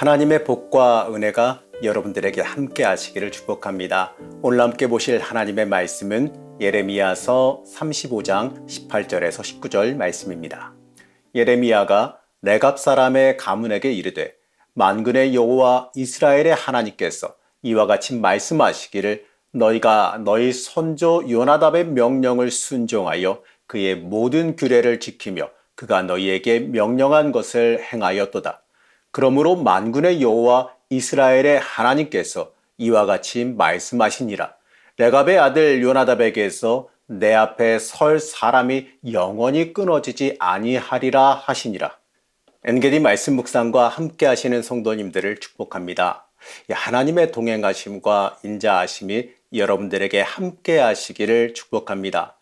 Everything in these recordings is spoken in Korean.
하나님의 복과 은혜가 여러분들에게 함께 하시기를 축복합니다. 오늘 함께 보실 하나님의 말씀은 예레미야서 35장 18절에서 19절 말씀입니다. 예레미야가 레갑 사람의 가문에게 이르되 만군의 여호와 이스라엘의 하나님께서 이와 같이 말씀하시기를 너희가 너희 선조 요나답의 명령을 순종하여 그의 모든 규례를 지키며 그가 너희에게 명령한 것을 행하였도다. 그러므로 만군의 여호와 이스라엘의 하나님께서 이와 같이 말씀하시니라. 레갑의 아들 요나답에게서 내 앞에 설 사람이 영원히 끊어지지 아니하리라 하시니라. 엔게디 말씀 묵상과 함께 하시는 성도님들을 축복합니다. 하나님의 동행하심과 인자하심이 여러분들에게 함께 하시기를 축복합니다.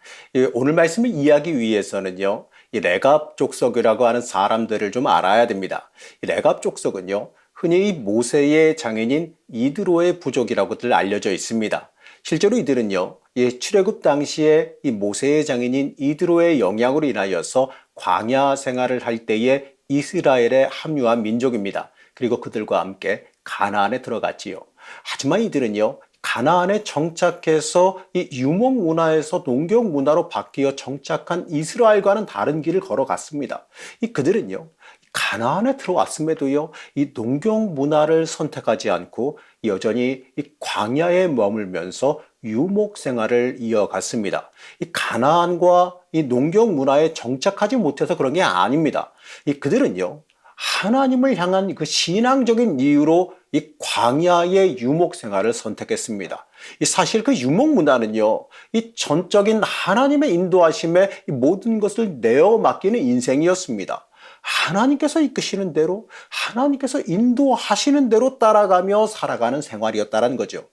오늘 말씀을 이해하기 위해서는요, 이 레갑 족속이라고 하는 사람들을 좀 알아야 됩니다. 이 레갑 족속은요, 흔히 모세의 장인인 이드로의 부족이라고들 알려져 있습니다. 실제로 이들은요, 출애굽 당시에 이 모세의 장인인 이드로의 영향으로 인하여서 광야 생활을 할 때에 이스라엘에 합류한 민족입니다. 그리고 그들과 함께 가나안에 들어갔지요. 하지만 이들은요, 가나안에 정착해서 이 유목 문화에서 농경 문화로 바뀌어 정착한 이스라엘과는 다른 길을 걸어갔습니다. 그들은요, 가나안에 들어왔음에도요, 이 농경 문화를 선택하지 않고 여전히 이 광야에 머물면서 유목 생활을 이어갔습니다. 이 가나안과 이 농경 문화에 정착하지 못해서 그런 게 아닙니다. 그들은요, 하나님을 향한 그 신앙적인 이유로 이 광야의 유목 생활을 선택했습니다. 사실 그 유목 문화는요, 이 전적인 하나님의 인도하심에 모든 것을 내어 맡기는 인생이었습니다. 하나님께서 이끄시는 대로, 하나님께서 인도하시는 대로 따라가며 살아가는 생활이었다는 거죠.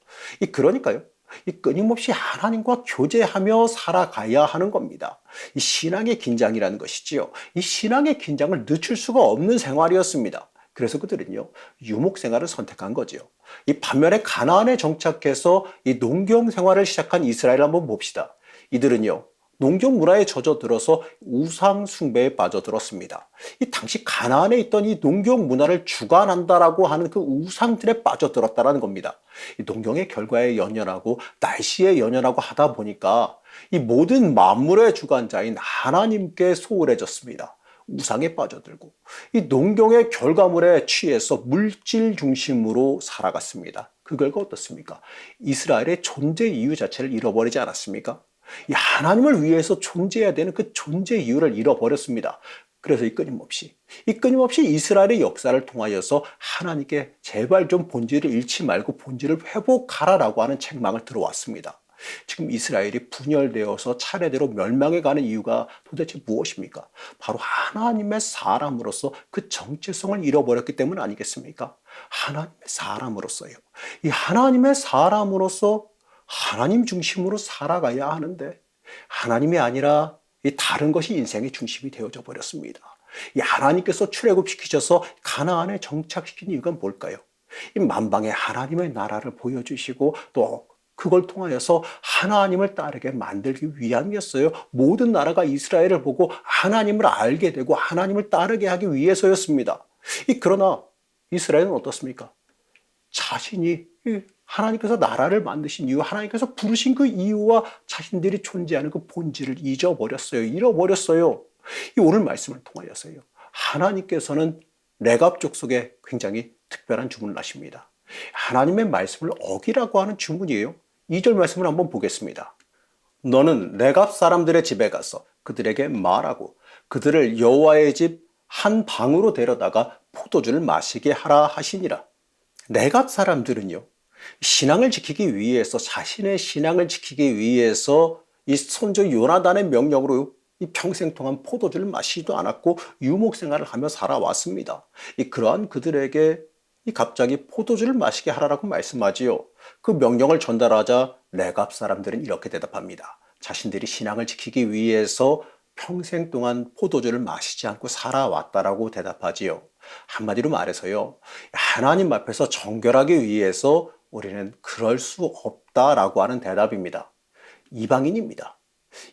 그러니까요, 끊임없이 하나님과 교제하며 살아가야 하는 겁니다. 이 신앙의 긴장이라는 것이지요. 이 신앙의 긴장을 늦출 수가 없는 생활이었습니다. 그래서 그들은요, 유목 생활을 선택한 거죠. 반면에 가나안에 정착해서 이 농경 생활을 시작한 이스라엘을 한번 봅시다. 이들은요, 농경 문화에 젖어들어서 우상 숭배에 빠져들었습니다. 당시 가나안에 있던 이 농경 문화를 주관한다라고 하는 그 우상들에 빠져들었다는 겁니다. 농경의 결과에 연연하고 날씨에 연연하고 하다 보니까 이 모든 만물의 주관자인 하나님께 소홀해졌습니다. 우상에 빠져들고 이 농경의 결과물에 취해서 물질 중심으로 살아갔습니다. 그 결과 어떻습니까? 이스라엘의 존재 이유 자체를 잃어버리지 않았습니까? 이 하나님을 위해서 존재해야 되는 그 존재 이유를 잃어버렸습니다. 그래서 끊임없이 이스라엘의 역사를 통하여서 하나님께 제발 좀 본질을 잃지 말고 본질을 회복하라라고 하는 책망을 들어왔습니다. 지금 이스라엘이 분열되어서 차례대로 멸망해가는 이유가 도대체 무엇입니까? 바로 하나님의 사람으로서 그 정체성을 잃어버렸기 때문 아니겠습니까? 하나님의 사람으로서요. 이 하나님의 사람으로서 하나님 중심으로 살아가야 하는데 하나님이 아니라 다른 것이 인생의 중심이 되어져 버렸습니다. 하나님께서 출애굽시키셔서 가나안에 정착시킨 이유가 뭘까요? 만방의 하나님의 나라를 보여주시고 또 그걸 통하여서 하나님을 따르게 만들기 위함이었어요. 모든 나라가 이스라엘을 보고 하나님을 알게 되고 하나님을 따르게 하기 위해서였습니다. 그러나 이스라엘은 어떻습니까? 자신이 하나님께서 나라를 만드신 이유, 하나님께서 부르신 그 이유와 자신들이 존재하는 그 본질을 잊어버렸어요. 잃어버렸어요. 오늘 말씀을 통하여서요, 하나님께서는 레갑 족속에 굉장히 특별한 주문을 하십니다. 하나님의 말씀을 어기라고 하는 주문이에요. 2절 말씀을 한번 보겠습니다. 너는 레갑 사람들의 집에 가서 그들에게 말하고 그들을 여호와의 집 한 방으로 데려다가 포도주를 마시게 하라 하시니라. 레갑 사람들은요, 신앙을 지키기 위해서, 자신의 신앙을 지키기 위해서 이 선조 요나단의 명령으로 이 평생 동안 포도주를 마시지도 않았고 유목 생활을 하며 살아왔습니다. 그러한 그들에게 갑자기 포도주를 마시게 하라고 말씀하지요. 그 명령을 전달하자 레갑 사람들은 이렇게 대답합니다. 자신들이 신앙을 지키기 위해서 평생 동안 포도주를 마시지 않고 살아왔다라고 대답하지요. 한마디로 말해서요, 하나님 앞에서 정결하기 위해서 우리는 그럴 수 없다라고 하는 대답입니다. 이방인입니다.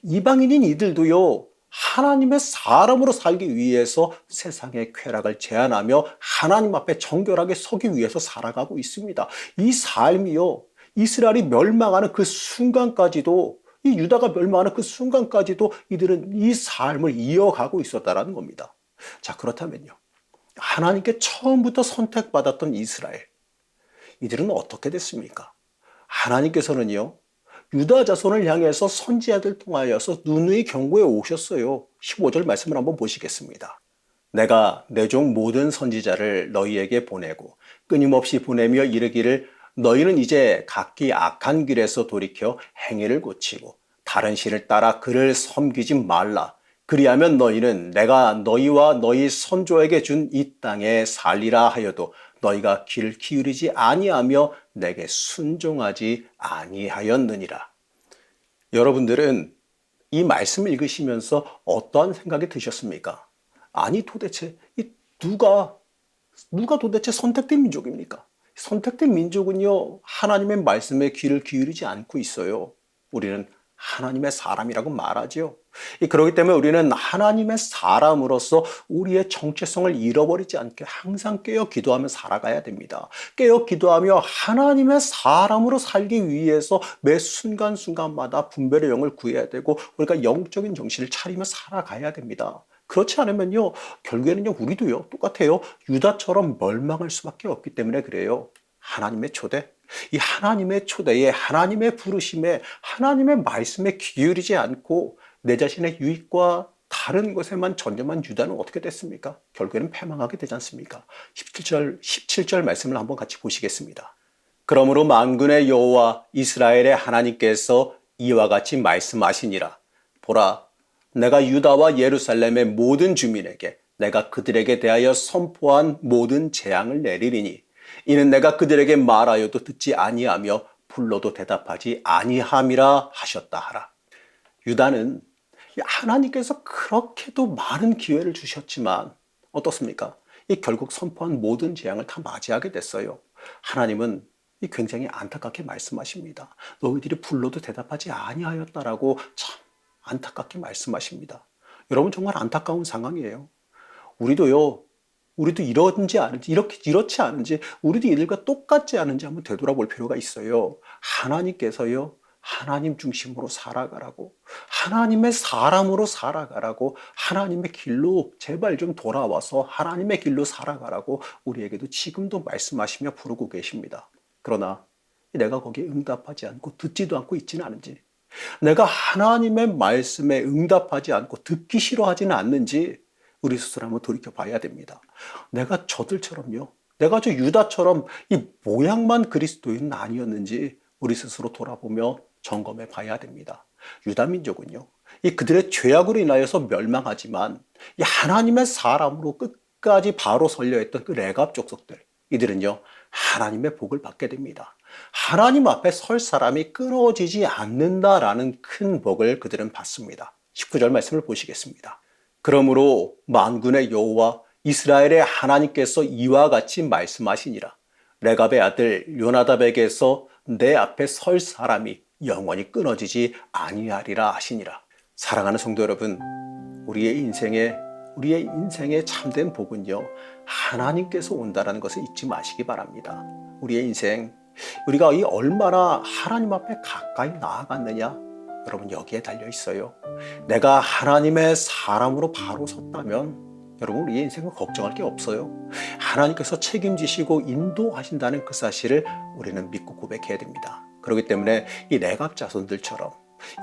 이방인인 이들도요, 하나님의 사람으로 살기 위해서 세상의 쾌락을 제한하며 하나님 앞에 정결하게 서기 위해서 살아가고 있습니다. 이 삶이요, 이스라엘이 멸망하는 그 순간까지도, 이 유다가 멸망하는 그 순간까지도 이들은 이 삶을 이어가고 있었다는 겁니다. 자, 그렇다면요, 하나님께 처음부터 선택받았던 이스라엘, 이들은 어떻게 됐습니까? 하나님께서는요, 유다 자손을 향해서 선지자들 통하여서 누누이 경고해 오셨어요. 15절 말씀을 한번 보시겠습니다. 내가 내 종 모든 선지자를 너희에게 보내고 끊임없이 보내며 이르기를 너희는 이제 각기 악한 길에서 돌이켜 행위를 고치고 다른 신을 따라 그를 섬기지 말라. 그리하면 너희는 내가 너희와 너희 선조에게 준 이 땅에 살리라 하여도 너희가 귀를 기울이지 아니하며 내게 순종하지 아니하였느니라. 여러분들은 이 말씀을 읽으시면서 어떠한 생각이 드셨습니까? 아니 도대체 누가 도대체 선택된 민족입니까? 선택된 민족은요, 하나님의 말씀에 귀를 기울이지 않고 있어요. 우리는 하나님의 사람이라고 말하죠. 그렇기 때문에 우리는 하나님의 사람으로서 우리의 정체성을 잃어버리지 않게 항상 깨어 기도하며 살아가야 됩니다. 깨어 기도하며 하나님의 사람으로 살기 위해서 매 순간순간마다 분별의 영을 구해야 되고 우리가 영적인 정신을 차리며 살아가야 됩니다. 그렇지 않으면요, 결국에는요, 우리도요, 똑같아요. 유다처럼 멸망할 수밖에 없기 때문에 그래요. 하나님의 초대, 이 하나님의 초대에, 하나님의 부르심에, 하나님의 말씀에 기울이지 않고 내 자신의 유익과 다른 것에만 전념한 유다는 어떻게 됐습니까? 결국에는 패망하게 되지 않습니까? 17절 말씀을 한번 같이 보시겠습니다. 그러므로 만군의 여호와 이스라엘의 하나님께서 이와 같이 말씀하시니라. 보라, 내가 유다와 예루살렘의 모든 주민에게 내가 그들에게 대하여 선포한 모든 재앙을 내리리니 이는 내가 그들에게 말하여도 듣지 아니하며 불러도 대답하지 아니함이라 하셨다 하라. 유다는 하나님께서 그렇게도 많은 기회를 주셨지만 어떻습니까? 결국 선포한 모든 재앙을 다 맞이하게 됐어요. 하나님은 굉장히 안타깝게 말씀하십니다. 너희들이 불러도 대답하지 아니하였다라고 참 안타깝게 말씀하십니다. 여러분 정말 안타까운 상황이에요. 우리도 이런지 아는지, 이렇지 않은지, 우리도 이들과 똑같지 않은지 한번 되돌아볼 필요가 있어요. 하나님께서요, 하나님 중심으로 살아가라고, 하나님의 사람으로 살아가라고, 하나님의 길로 제발 좀 돌아와서 하나님의 길로 살아가라고 우리에게도 지금도 말씀하시며 부르고 계십니다. 그러나 내가 거기에 응답하지 않고 듣지도 않고 있지는 않은지, 내가 하나님의 말씀에 응답하지 않고 듣기 싫어하지는 않는지 우리 스스로 한번 돌이켜 봐야 됩니다. 내가 저들처럼요, 내가 저 유다처럼 이 모양만 그리스도인은 아니었는지 우리 스스로 돌아보며 점검해 봐야 됩니다. 유다 민족은요, 그들의 죄악으로 인하여서 멸망하지만 이 하나님의 사람으로 끝까지 바로 설려 했던 그 레갑 족속들, 이들은요 하나님의 복을 받게 됩니다. 하나님 앞에 설 사람이 끊어지지 않는다라는 큰 복을 그들은 받습니다. 19절 말씀을 보시겠습니다. 그러므로 만군의 여호와 이스라엘의 하나님께서 이와 같이 말씀하시니라. 레갑의 아들 요나답에게서 내 앞에 설 사람이 영원히 끊어지지 아니하리라 하시니라. 사랑하는 성도 여러분, 우리의 인생의 참된 복은요, 하나님께서 온다라는 것을 잊지 마시기 바랍니다. 우리의 인생, 우리가 얼마나 하나님 앞에 가까이 나아갔느냐, 여러분 여기에 달려 있어요. 내가 하나님의 사람으로 바로 섰다면 여러분 우리의 인생은 걱정할 게 없어요. 하나님께서 책임지시고 인도하신다는 그 사실을 우리는 믿고 고백해야 됩니다. 그렇기 때문에 이 레갑 자손들처럼,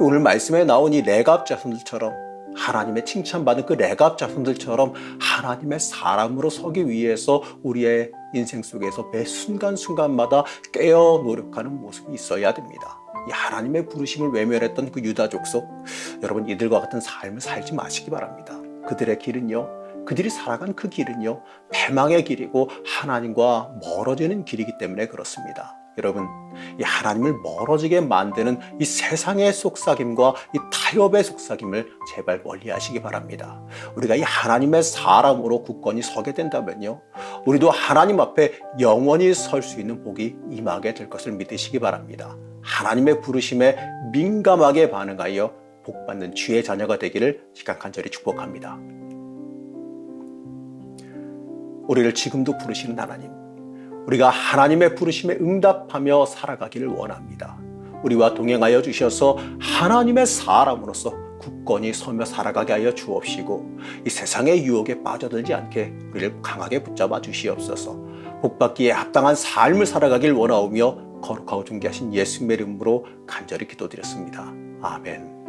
오늘 말씀에 나온 이 레갑 자손들처럼, 하나님의 칭찬받은 그 레갑 자손들처럼 하나님의 사람으로 서기 위해서 우리의 인생 속에서 매 순간순간마다 깨어 노력하는 모습이 있어야 됩니다. 이 하나님의 부르심을 외면했던 그 유다 족속, 여러분 이들과 같은 삶을 살지 마시기 바랍니다. 그들의 길은요, 그들이 살아간 그 길은요, 패망의 길이고 하나님과 멀어지는 길이기 때문에 그렇습니다. 여러분, 이 하나님을 멀어지게 만드는 이 세상의 속삭임과 이 타협의 속삭임을 제발 멀리 하시기 바랍니다. 우리가 이 하나님의 사람으로 굳건히 서게 된다면요, 우리도 하나님 앞에 영원히 설 수 있는 복이 임하게 될 것을 믿으시기 바랍니다. 하나님의 부르심에 민감하게 반응하여 복받는 주의 자녀가 되기를 시간 간절히 축복합니다. 우리를 지금도 부르시는 하나님, 우리가 하나님의 부르심에 응답하며 살아가기를 원합니다. 우리와 동행하여 주셔서 하나님의 사람으로서 굳건히 서며 살아가게 하여 주옵시고 이 세상의 유혹에 빠져들지 않게 우리를 강하게 붙잡아 주시옵소서. 복받기에 합당한 삶을 살아가길 원하오며 거룩하고 존귀하신 예수님의 이름으로 간절히 기도드렸습니다. 아멘.